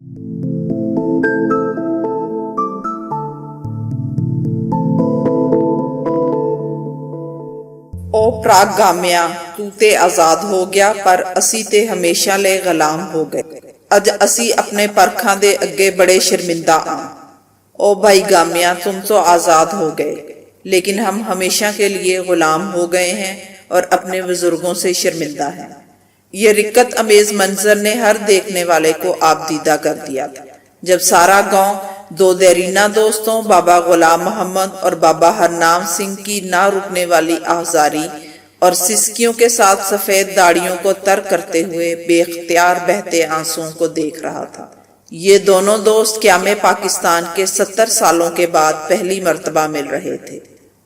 او پراگامیا تو تے آزاد ہو گیا پر اسی تے ہمیشہ لے غلام ہو گئے، اج اسی اپنے پرکھاں دے اگے بڑے شرمندہ آں۔ او بھائی گامیا تم تو آزاد ہو گئے لیکن ہم ہمیشہ کے لیے غلام ہو گئے ہیں اور اپنے بزرگوں سے شرمندہ ہیں۔ یہ رکت امیز منظر نے ہر دیکھنے والے کو آبدیدہ کر دیا تھا جب سارا گاؤں دو دیرینہ دوستوں بابا غلام محمد اور بابا ہرنام سنگھ کی نہ رکنے والی آہذاری اور سسکیوں کے ساتھ سفید داڑیوں کو تر کرتے ہوئے بے اختیار بہتے آنسوؤں کو دیکھ رہا تھا۔ یہ دونوں دوست قیام پاکستان کے 70 سالوں کے بعد پہلی مرتبہ مل رہے تھے۔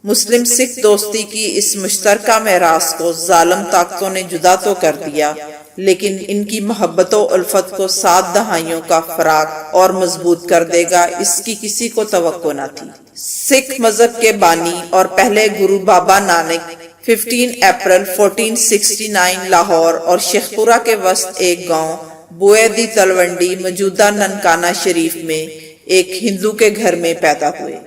مسلم سکھ دوستی کی اس مشترکہ میراث کو ظالم طاقتوں نے جدا تو کر دیا لیکن ان کی محبت و الفت کو 7 دہائیوں کا فراق اور مضبوط کر دے گا اس کی کسی کو توقع نہ تھی۔ سکھ مذہب کے بانی اور پہلے گرو بابا نانک 15 اپریل 1469 لاہور اور شیخ پورہ کے وسط ایک گاؤں بوئے دی تلونڈی موجودہ ننکانہ شریف میں ایک ہندو کے گھر میں پیدا ہوئے۔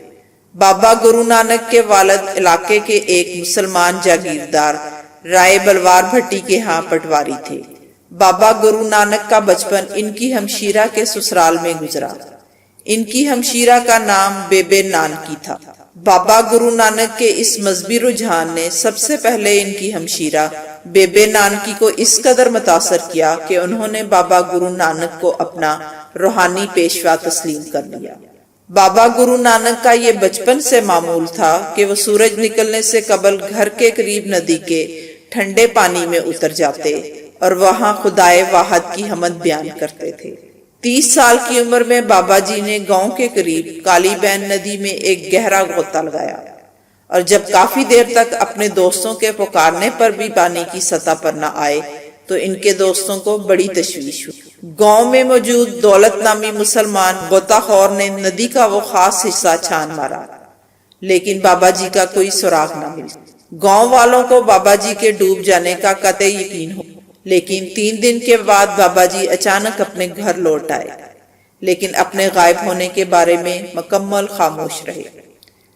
بابا گرو نانک کے والد علاقے کے ایک مسلمان جاگیردار رائے بلوار بھٹی کے ہاں پٹواری تھے۔ بابا گرو نانک کا بچپن ان کی ہمشیرہ کے سسرال میں گزرا۔ ان کی ہمشیرہ کا نام بیبے نانکی تھا۔ بابا گرو نانک کے اس مذہبی رجحان نے سب سے پہلے ان کی ہمشیرہ بیبے نانکی کو اس قدر متاثر کیا کہ انہوں نے بابا گرو نانک کو اپنا روحانی پیشوا تسلیم کر لیا۔ بابا گرو نانک کا یہ بچپن سے معمول تھا کہ وہ سورج نکلنے سے قبل گھر کے قریب ندی کے ٹھنڈے پانی میں اتر جاتے اور وہاں خدائے واحد کی حمد بیان کرتے تھے۔ 30 سال کی عمر میں بابا جی نے گاؤں کے قریب کالی بین ندی میں ایک گہرا غوطہ لگایا اور جب کافی دیر تک اپنے دوستوں کے پکارنے پر بھی پانی کی سطح پر نہ آئے تو ان کے دوستوں کو بڑی تشویش ہوئی۔ گاؤں میں موجود دولت نامی مسلمان غوطہ خور نے ندی کا وہ خاص حصہ چھان مارا لیکن بابا جی کا کوئی سراغ نہ ملا۔ گاؤں والوں کو بابا جی کے ڈوب جانے کا قطعی یقین ہو لیکن 3 دن کے بعد بابا جی اچانک اپنے گھر لوٹ آئے لیکن اپنے غائب ہونے کے بارے میں مکمل خاموش رہے،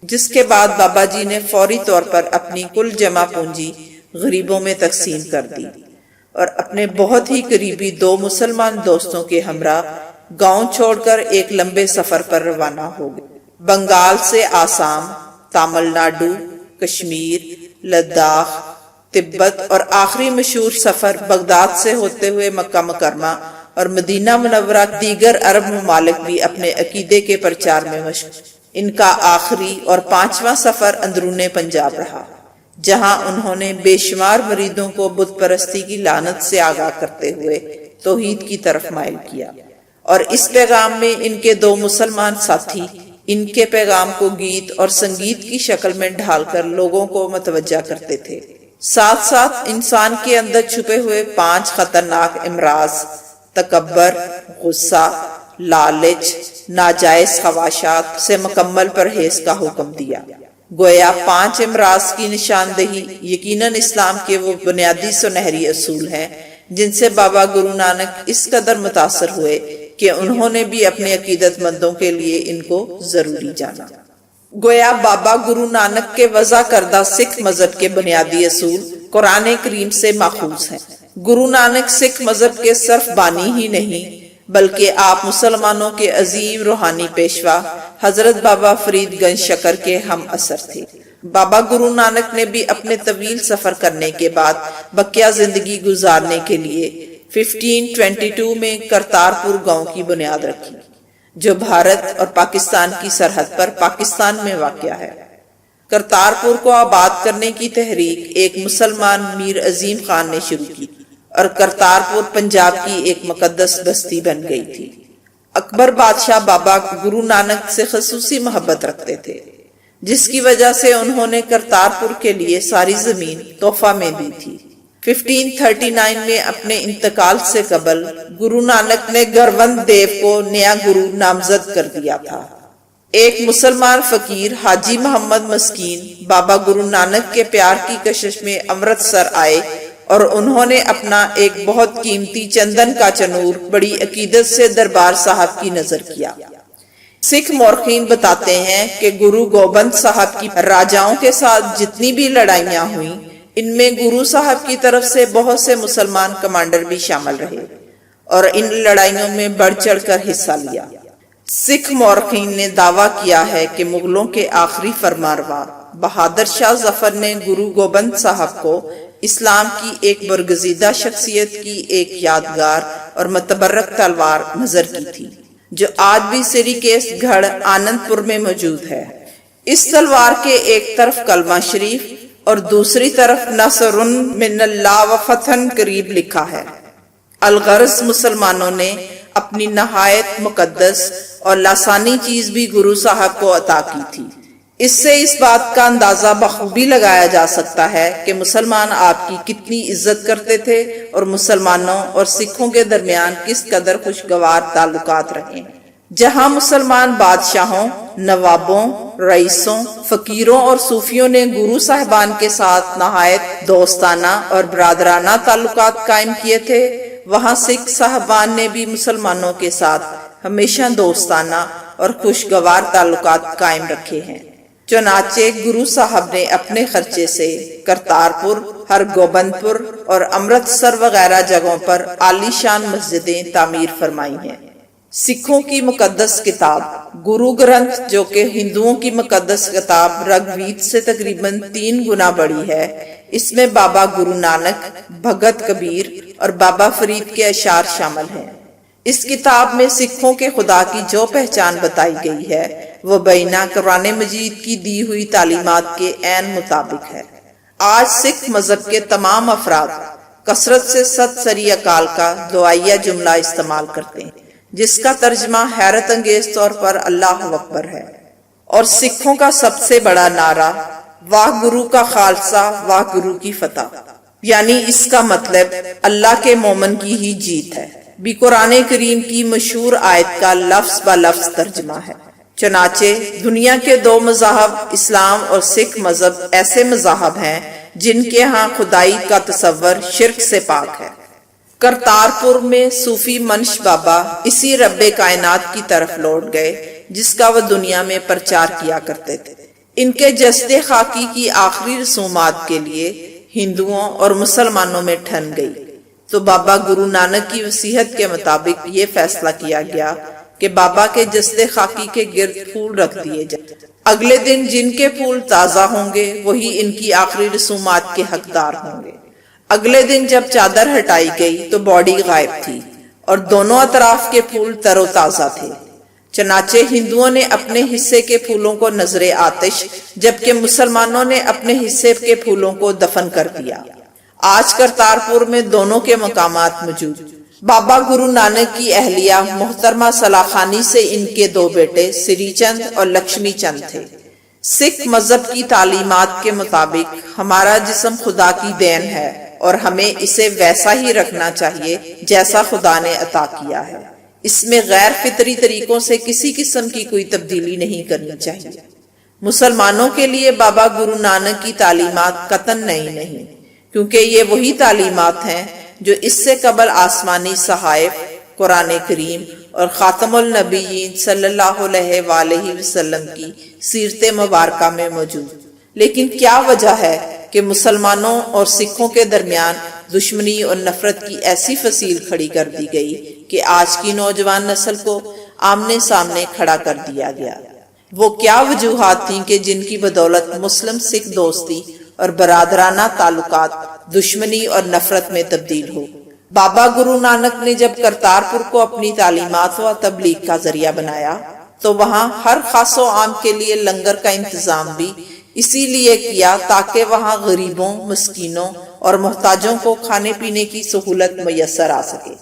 جس کے بعد بابا جی نے فوری طور پر اپنی کل جمع پونجی غریبوں میں تقسیم کر دی اور اپنے بہت ہی قریبی 2 مسلمان دوستوں کے ہمراہ گاؤں چھوڑ کر ایک لمبے سفر پر روانہ ہو گئے۔ بنگال سے آسام، تامل ناڈو، کشمیر، لداخ، تبت اور آخری مشہور سفر بغداد سے ہوتے ہوئے مکہ مکرمہ اور مدینہ منورہ دیگر عرب ممالک بھی اپنے عقیدے کے پرچار میں مشغول۔ ان کا آخری اور 5واں سفر اندرون پنجاب رہا جہاں انہوں نے بے شمار مریدوں کو بت پرستی کی لعنت سے آگاہ کرتے ہوئے توحید کی طرف مائل کیا اور اس پیغام میں ان کے 2 مسلمان ساتھی ان کے پیغام کو گیت اور سنگیت کی شکل میں ڈھال کر لوگوں کو متوجہ کرتے تھے۔ ساتھ ساتھ انسان کے اندر چھپے ہوئے 5 خطرناک امراض تکبر، غصہ، لالچ، ناجائز خواہشات سے مکمل پرہیز کا حکم دیا۔ گویا 5 امراض کی نشاندہی یقیناً اسلام کے وہ بنیادی سنہری اصول ہیں جن سے بابا گرو نانک اس قدر متاثر ہوئے کہ انہوں نے بھی اپنے عقیدت مندوں کے لیے ان کو ضروری جانا۔ گویا بابا گرو نانک کے وضع کردہ سکھ مذہب کے بنیادی اصول قرآن کریم سے ماخوذ ہیں۔ گرو نانک سکھ مذہب کے صرف بانی ہی نہیں بلکہ آپ مسلمانوں کے عظیم روحانی پیشوا حضرت بابا فرید گنج شکر کے ہم اثر تھے۔ بابا گرو نانک نے بھی اپنے طویل سفر کرنے کے بعد بقیہ زندگی گزارنے کے لیے 1522 میں کرتارپور گاؤں کی بنیاد رکھی جو بھارت اور پاکستان کی سرحد پر پاکستان میں واقع ہے۔ کرتارپور کو آباد کرنے کی تحریک ایک مسلمان میر عظیم خان نے شروع کی اور کرتارپور پنجاب کی ایک مقدس بستی بن گئی تھی۔ اکبر بادشاہ بابا گرو نانک سے خصوصی محبت رکھتے تھے جس کی وجہ سے انہوں نے کرتارپور کے لیے ساری زمین تحفہ میں دی تھی۔ 1539 میں اپنے انتقال سے قبل گرو نانک نے گروند دیو کو نیا گرو نامزد کر دیا تھا۔ ایک مسلمان فقیر حاجی محمد مسکین بابا گرو نانک کے پیار کی کشش میں امرتسر آئے اور انہوں نے اپنا ایک بہت قیمتی چندن کا چنور بڑی عقیدت سے دربار صاحب کی نظر کیا۔ سکھ مورخین بتاتے ہیں کہ گرو گوبند صاحب کی راجاؤں کے ساتھ جتنی بھی لڑائیاں ہوئیں، ان میں گرو صاحب کی طرف سے بہت سے مسلمان کمانڈر بھی شامل رہے اور ان لڑائیوں میں بڑھ چڑھ کر حصہ لیا۔ سکھ مورخین نے دعویٰ کیا ہے کہ مغلوں کے آخری فرمانروا بہادر شاہ ظفر نے گرو گوبند صاحب کو اسلام کی ایک برگزیدہ شخصیت کی ایک یادگار اور متبرک تلوار نظر کی تھی، جو آج بھی سری کیس گھڑ آنند پور میں موجود ہے۔ اس تلوار کے ایک طرف کلمہ شریف اور دوسری طرف نصر من اللہ و فتح قریب لکھا ہے۔ الغرض مسلمانوں نے اپنی نہایت مقدس اور لاسانی چیز بھی گرو صاحب کو عطا کی تھی۔ اس سے اس بات کا اندازہ بخوبی لگایا جا سکتا ہے کہ مسلمان آپ کی کتنی عزت کرتے تھے اور مسلمانوں اور سکھوں کے درمیان کس قدر خوشگوار تعلقات رہے۔ جہاں مسلمان بادشاہوں، نوابوں، رئیسوں، فقیروں اور صوفیوں نے گرو صاحبان کے ساتھ نہایت دوستانہ اور برادرانہ تعلقات قائم کیے تھے، وہاں سکھ صاحبان نے بھی مسلمانوں کے ساتھ ہمیشہ دوستانہ اور خوشگوار تعلقات قائم رکھے ہیں۔ چنانچہ گرو صاحب نے اپنے خرچے سے کرتارپور، ہرگوبند پور اور امرتسر وغیرہ جگہوں پر عالی شان مسجدیں تعمیر فرمائی ہیں۔ سکھوں کی مقدس کتاب گرو گرنتھ، جو کہ ہندوؤں کی مقدس کتاب رگ وید سے تقریباً 3 گنا بڑی ہے، اس میں بابا گرو نانک، بھگت کبیر اور بابا فرید کے اشعار شامل ہیں۔ اس کتاب میں سکھوں کے خدا کی جو پہچان بتائی گئی ہے وہ بینہ قرآن مجید کی دی ہوئی تعلیمات کے عین مطابق ہے۔ آج سکھ مذہب کے تمام افراد کثرت سے ست سری اکال کا دعائیہ جملہ استعمال کرتے ہیں، جس کا ترجمہ حیرت انگیز طور پر اللہ اکبر ہے، اور سکھوں کا سب سے بڑا نعرہ واہ گرو کا خالصہ واہ گرو کی فتح، یعنی اس کا مطلب اللہ کے مومن کی ہی جیت ہے، بھی قرآن کریم کی مشہور آیت کا لفظ با لفظ ترجمہ ہے۔ چنانچہ دنیا کے 2 مذاہب اسلام اور سکھ مذہب ایسے مذاہب ہیں جن کے ہاں خدائی کا تصور شرک سے پاک ہے۔ کرتارپور میں صوفی منش بابا اسی رب کائنات کی طرف لوٹ گئے جس کا وہ دنیا میں پرچار کیا کرتے تھے۔ ان کے جسد خاکی کی آخری رسومات کے لیے ہندوؤں اور مسلمانوں میں ٹھن گئی، تو بابا گرو نانک کی وصیت کے مطابق یہ فیصلہ کیا گیا کہ بابا کے جسد خاکی کے گرد پھول رکھ دیے جائیں۔ اگلے دن جن کے پھول تازہ ہوں گے وہی ان کی آخری رسومات کے حقدار ہوں گے۔ اگلے دن جب چادر ہٹائی گئی تو باڈی غائب تھی اور دونوں اطراف کے پھول تر و تازہ تھے۔ چنانچہ ہندوؤں نے اپنے حصے کے پھولوں کو نذر آتش، جبکہ مسلمانوں نے اپنے حصے کے پھولوں کو دفن کر دیا۔ آج کرتارپور میں دونوں کے مقامات موجود۔ بابا گرو نانک کی اہلیہ محترمہ سلاخانی سے ان کے 2 بیٹے سری چند اور لکشمی چند تھے۔ سکھ مذہب کی تعلیمات کے مطابق ہمارا جسم خدا کی دین ہے اور ہمیں اسے ویسا ہی رکھنا چاہیے جیسا خدا نے عطا کیا ہے۔ اس میں غیر فطری طریقوں سے کسی قسم کی کوئی تبدیلی نہیں کرنی چاہیے۔ مسلمانوں کے لیے بابا گرو نانک کی تعلیمات قطعاً نئی نہیں، کیونکہ یہ وہی تعلیمات ہیں جو اس سے قبل آسمانی صحائف، قرآن کریم اور خاتم النبیین صلی اللہ علیہ وآلہ وسلم کی سیرت مبارکہ میں موجود۔ لیکن کیا وجہ ہے کہ مسلمانوں اور سکھوں کے درمیان دشمنی اور نفرت کی ایسی فصیل کھڑی کر دی گئی کہ آج کی نوجوان نسل کو آمنے سامنے کھڑا کر دیا گیا؟ وہ کیا وجوہات تھیں کہ جن کی بدولت مسلم سکھ دوستی اور برادرانہ تعلقات دشمنی اور نفرت میں تبدیل ہو؟ بابا گرو نانک نے جب کرتارپور کو اپنی تعلیمات و تبلیغ کا ذریعہ بنایا تو وہاں ہر خاص و عام کے لیے لنگر کا انتظام بھی اسی لیے کیا تاکہ وہاں غریبوں، مسکینوں اور محتاجوں کو کھانے پینے کی سہولت میسر آ سکے،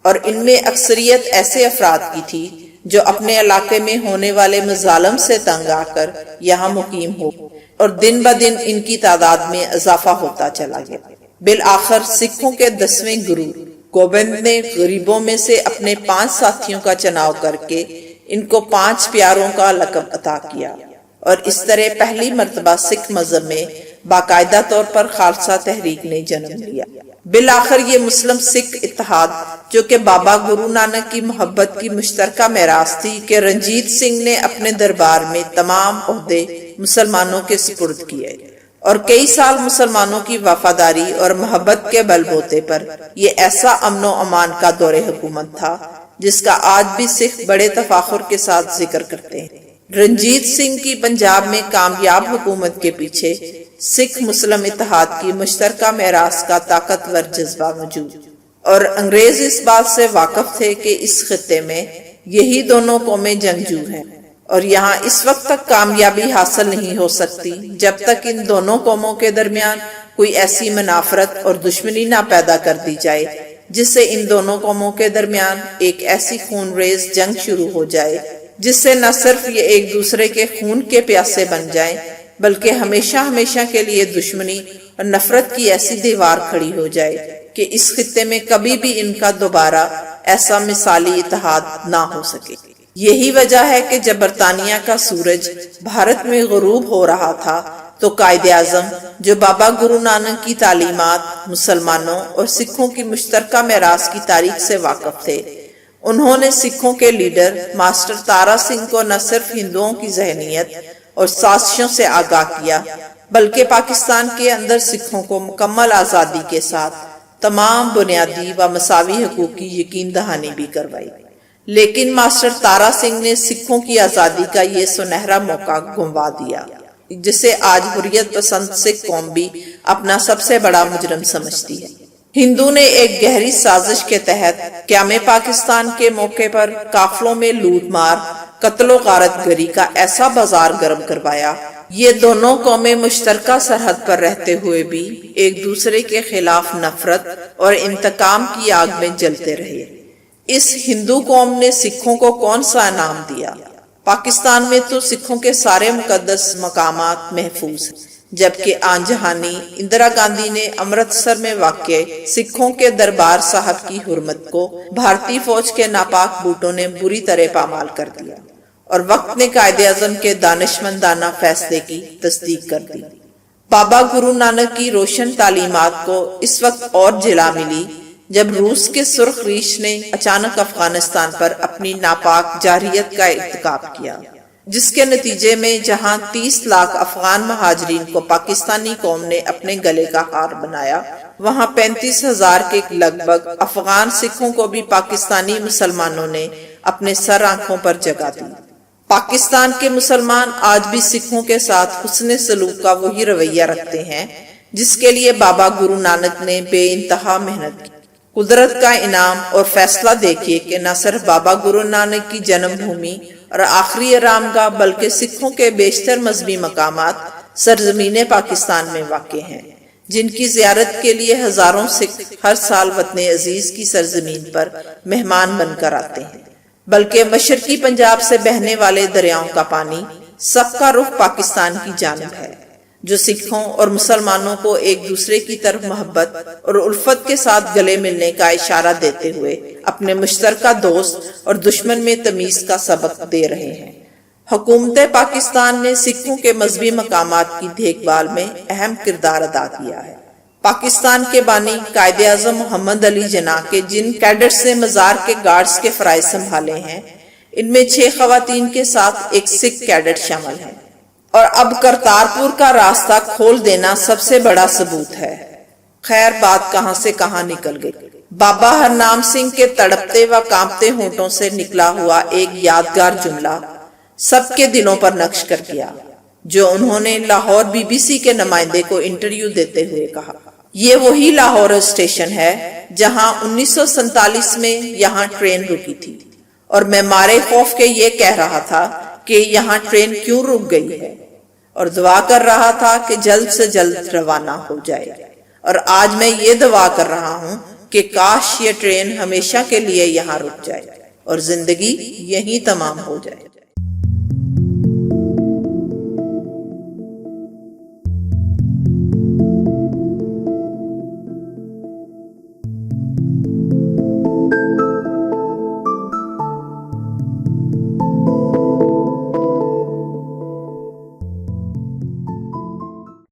اور ان میں اکثریت ایسے افراد کی تھی جو اپنے علاقے میں ہونے والے مظالم سے تنگ آ کر یہاں مقیم ہو، اور دن بدن ان کی تعداد میں اضافہ ہوتا چلا گیا۔ بالآخر سکھوں کے 10ویں گرو گوبند نے غریبوں میں سے اپنے 5 ساتھیوں کا چناؤ کر کے ان کو 5 پیاروں کا لقب عطا کیا، اور اس طرح پہلی مرتبہ سکھ مذہب میں باقاعدہ طور پر خالصہ تحریک نے جنم لیا۔ بالآخر یہ مسلم سکھ اتحاد، جو کہ بابا گرو نانک کی محبت کی مشترکہ میراث تھی، کہ رنجیت سنگھ نے اپنے دربار میں تمام عہدے مسلمانوں کے سپرد کیے، اور کئی سال مسلمانوں کی وفاداری اور محبت کے بل بوتے پر یہ ایسا امن و امان کا دور حکومت تھا جس کا آج بھی سکھ بڑے تفاخر کے ساتھ ذکر کرتے ہیں۔ رنجیت سنگھ کی پنجاب میں کامیاب حکومت کے پیچھے سکھ مسلم اتحاد کی مشترکہ میراث کا طاقتور جذبہ موجود، اور انگریز اس بات سے واقف تھے کہ اس خطے میں یہی دونوں قومیں جنگجو ہیں، اور یہاں اس وقت تک کامیابی حاصل نہیں ہو سکتی جب تک ان دونوں قوموں کے درمیان کوئی ایسی منافرت اور دشمنی نہ پیدا کر دی جائے جس سے ان دونوں قوموں کے درمیان ایک ایسی خون ریز جنگ شروع ہو جائے جس سے نہ صرف یہ ایک دوسرے کے خون کے پیاسے بن جائیں بلکہ ہمیشہ ہمیشہ کے لیے دشمنی اور نفرت کی ایسی دیوار کھڑی ہو جائے کہ اس خطے میں کبھی بھی ان کا دوبارہ ایسا مثالی اتحاد نہ ہو سکے۔ یہی وجہ ہے کہ جب برطانیہ کا سورج بھارت میں غروب ہو رہا تھا تو قائد اعظم، جو بابا گرو نانک کی تعلیمات، مسلمانوں اور سکھوں کی مشترکہ میراث کی تاریخ سے واقف تھے، انہوں نے سکھوں کے لیڈر ماسٹر تارا سنگھ کو نہ صرف ہندوؤں کی ذہنیت اور سازشوں سے آگاہ کیا بلکہ پاکستان کے اندر سکھوں کو مکمل آزادی کے ساتھ تمام بنیادی و مساوی حقوق کی یقین دہانی بھی کروائی۔ لیکن ماسٹر تارا سنگھ نے سکھوں کی آزادی کا یہ سنہرا موقع گنوا دیا جسے آج حریت پسند سکھ قوم بھی اپنا سب سے بڑا مجرم سمجھتی ہے۔ ہندو نے ایک گہری سازش کے تحت قیام پاکستان کے موقع پر قافلوں میں لوٹ مار، قتل و غارت گری کا ایسا بازار گرم کروایا۔ یہ دونوں قومیں مشترکہ سرحد پر رہتے ہوئے بھی ایک دوسرے کے خلاف نفرت اور انتقام کی آگ میں جلتے رہے۔ اس ہندو قوم نے سکھوں کو کون سا انعام دیا؟ پاکستان میں تو سکھوں کے سارے مقدس مقامات محفوظ ہیں، جبکہ آن جہانی اندرا گاندھی نے امرتسر میں واقع سکھوں کے دربار صاحب کی حرمت کو بھارتی فوج کے ناپاک بوٹوں نے بری طرح پامال کر دیا، اور وقت نے قائد اعظم کے دانشمندانہ فیصلے کی تصدیق کر دی۔ بابا گرو نانک کی روشن تعلیمات کو اس وقت اور جلا ملی جب روس کے سرخ ریش نے اچانک افغانستان پر اپنی ناپاک جارحیت کا ارتکاب کیا، جس کے نتیجے میں جہاں 30 لاکھ افغان مہاجرین کو پاکستانی قوم نے اپنے گلے کا ہار بنایا، وہاں 35,000 کے لگ بھگ افغان سکھوں کو بھی پاکستانی مسلمانوں نے اپنے سر آنکھوں پر جگہ دی۔ پاکستان کے مسلمان آج بھی سکھوں کے ساتھ حسن سلوک کا وہی رویہ رکھتے ہیں جس کے لیے بابا گرو نانک نے بے انتہا محنت کی۔ قدرت کا انعام اور فیصلہ دیکھیے کہ نہ صرف بابا گرو نانک کی جنم بھومی اور آخری آرام گاہ بلکہ سکھوں کے بیشتر مذہبی مقامات سرزمین پاکستان میں واقع ہیں، جن کی زیارت کے لیے ہزاروں سکھ ہر سال وطن عزیز کی سرزمین پر مہمان بن کر آتے ہیں، بلکہ مشرقی پنجاب سے بہنے والے دریاؤں کا پانی سب کا رخ پاکستان کی جانب ہے، جو سکھوں اور مسلمانوں کو ایک دوسرے کی طرف محبت اور الفت کے ساتھ گلے ملنے کا اشارہ دیتے ہوئے اپنے مشترکہ دوست اور دشمن میں تمیز کا سبق دے رہے ہیں۔ حکومت پاکستان نے سکھوں کے مذہبی مقامات کی دیکھ بھال میں اہم کردار ادا کیا ہے۔ پاکستان کے بانی قائد اعظم محمد علی جناح کے جن کیڈٹس نے مزار کے گارڈز کے فرائض سنبھالے ہیں، ان میں 6 خواتین کے ساتھ ایک سکھ کیڈٹ شامل ہیں، اور اب کرتارپور کا راستہ کھول دینا سب سے بڑا ثبوت ہے۔ خیر بات کہاں سے کہاں نکل گئی۔ بابا ہرنام سنگھ کے تڑپتے و کانپتے ہونٹوں سے نکلا ہوا ایک یادگار جملہ سب کے دلوں پر نقش کر گیا، جو انہوں نے لاہور BBC کے نمائندے کو انٹرویو دیتے ہوئے کہا۔ یہ وہی لاہور اسٹیشن ہے جہاں 1947 میں یہاں ٹرین رکی تھی، اور میں مارے خوف کے یہ کہہ رہا تھا کہ یہاں ٹرین کیوں رک گئی ہے، اور دعا کر رہا تھا کہ جلد سے جلد روانہ ہو جائے، اور آج میں یہ دعا کر رہا ہوں کہ کاش یہ ٹرین ہمیشہ کے لیے یہاں رک جائے اور زندگی یہیں تمام ہو جائے۔